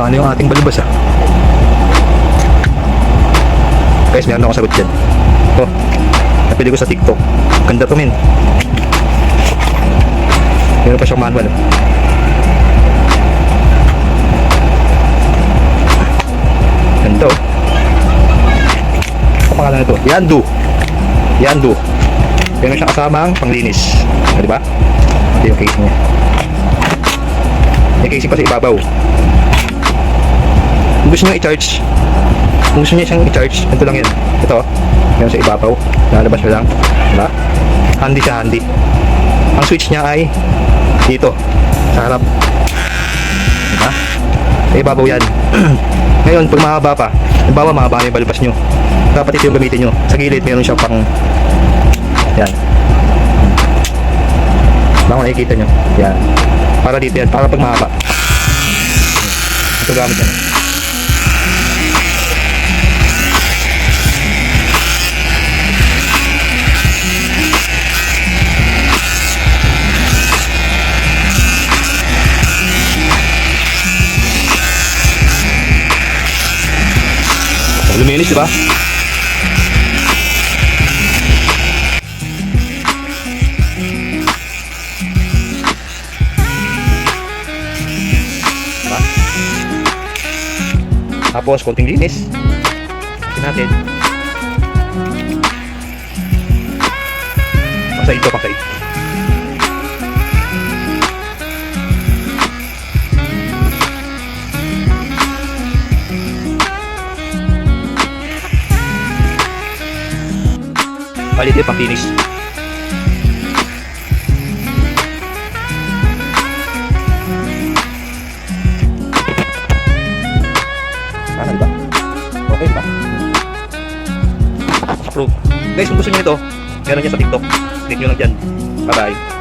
Paano yung ating balbas Guys, meron akong sagot dyan. Ito, napili ko sa TikTok. Ganda to, men. Meron pa siyang manual. Ganda oh. Ang pangalan nito, Yandu. Meron siyang kasamang panglinis. Diba? Ito yung case niya. May casing pa sa ibabaw. Kung gusto nyo i-charge, siyang i-charge, ito lang yan. Ito, yan sa ibabaw. Lalabas nyo lang. Diba? Handy siya, handy. Ang switch niya ay dito, sa harap. Diba? Sa ibabaw yan. Ngayon, pag mahaba pa, halimbawa mahaba na yung balbas nyo, dapat ito yung gamitin nyo. Sa gilid, meron siyang pang yan. Baka nakikita nyo. Yan. Para dito yan, para pag mahaba. Ito gamit yan. Luminis, diba? Diba? Tapos, konting linis. Tingnan natin. Pasay ito, pasay. Palit yung pang-finish. Ano ba? Okay ba? Approve. Guys, kung gusto nyo ito, meron niya sa TikTok. Click nyo lang dyan. Bye bye.